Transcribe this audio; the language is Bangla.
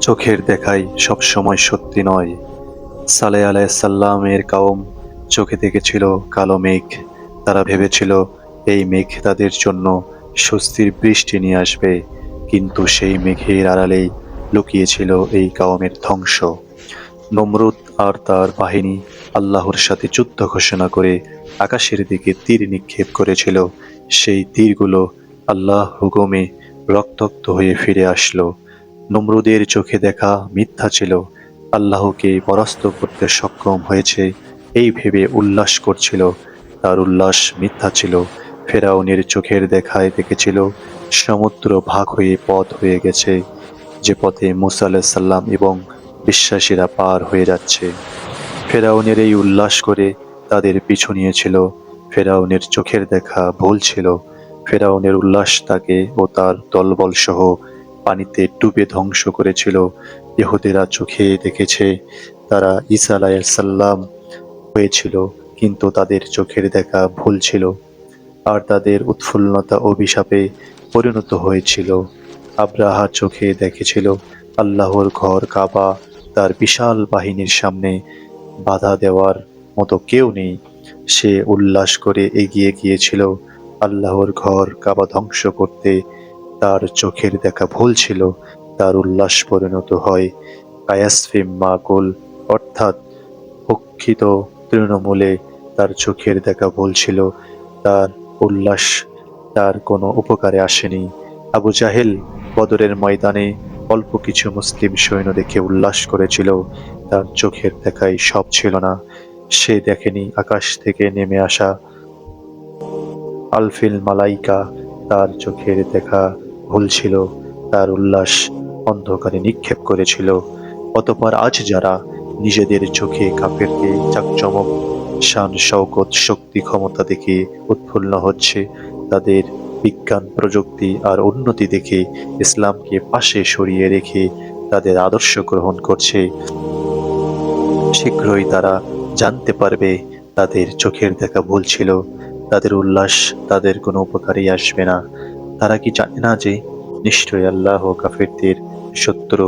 চোখের দেখাই সবসময় সত্যি নয়। সালেহ আলাইসাল্লামের কাউম চোখে দেখেছিল কালো মেঘ। তারা ভেবেছিল এই মেঘ তাদের জন্য স্বস্তির বৃষ্টি নিয়ে আসবে, কিন্তু সেই মেঘের আড়ালেই লুকিয়েছিল এই কাউমের ধ্বংস। নমরুদ আর তার বাহিনী আল্লাহর সাথে যুদ্ধ ঘোষণা করে আকাশের দিকে তীর নিক্ষেপ করেছিল। সেই তীরগুলো আল্লাহ হুকুমে রক্তাক্ত হয়ে ফিরে আসলো। নমরুদের চোখে দেখা মিথ্যা ছিল, আল্লাহকে পরাস্ত করতে সক্ষম হয়েছে এই ভেবে উল্লাস করছিল। তার উল্লাস মিথ্যা ছিল। ফেরাউনের চোখের দেখায় দেখেছিল সমুদ্র ভাগ হয়ে পথ হয়ে গেছে, যে পথে মুসা আলাইহিস সালাম এবং বিশ্বাসীরা পার হয়ে যাচ্ছে। ফেরাউনের এই উল্লাস করে তাদের পিছু নিয়েছিল। ফেরাউনের চোখের দেখা ভুল ছিল। ফেরাউনের উল্লাস তাকে ও তার দলবল সহ পানিতে ডুবে ধ্বংস করেছিল। ইহুদিরা চোখে দেখেছে তারা ঈসা আলাইহিসসালাম হয়েছিল, কিন্তু তাদের চোখের দেখা ভুল ছিল, আর তাদের উৎফুল্লতা অভিশাপে পরিণত হয়েছিল। আব্রাহা চোখে দেখেছিল আল্লাহর ঘর কাবা, তার বিশাল বাহিনীর সামনে বাধা দেওয়ার মতো কেউ নেই। সে উল্লাস করে এগিয়ে গিয়েছিল আল্লাহর ঘর কাবা ধ্বংস করতে। তার চোখের দেখা ভুল ছিল। তার উল্লাস পরিণত হয় কায়াসফিম মাকুল, অর্থাৎ ভক্ষিত তৃণমূলে। তার চোখের দেখা ভুল ছিল। তার উল্লাস তার কোনো উপকারে আসেনি। আবু জাহেল বদরের ময়দানে অল্প কিছু মুসলিম সৈন্য দেখে উল্লাস করেছিল। তার চোখের দেখাই সব ছিল না। সে দেখেনি আকাশ থেকে নেমে আসা আলফিল মালাইকা। তার চোখের দেখা ভুল ছিল। তার উল্লাস অন্ধকারে নিক্ষেপ করেছিল। অতঃপর আজ যারা নিজেদের চোখে কাফেরকে জাকজমক, শান শওকত, শক্তি, ক্ষমতা দেখে উৎফুল্ল হচ্ছে, তাদের বিজ্ঞান, প্রযুক্তি আর উন্নতি দেখে ইসলামকে পাশে সরিয়ে রেখে তাদের আদর্শ গ্রহণ করছে, শীঘ্রই তারা জানতে পারবে তাদের চোখের দেখা ভুল ছিল। তাদের উল্লাস তাদের কোনো উপকারেই আসবে না। তারা কি জানে না যে নিশ্চয়ই আল্লাহ কাফেরদের শত্রু?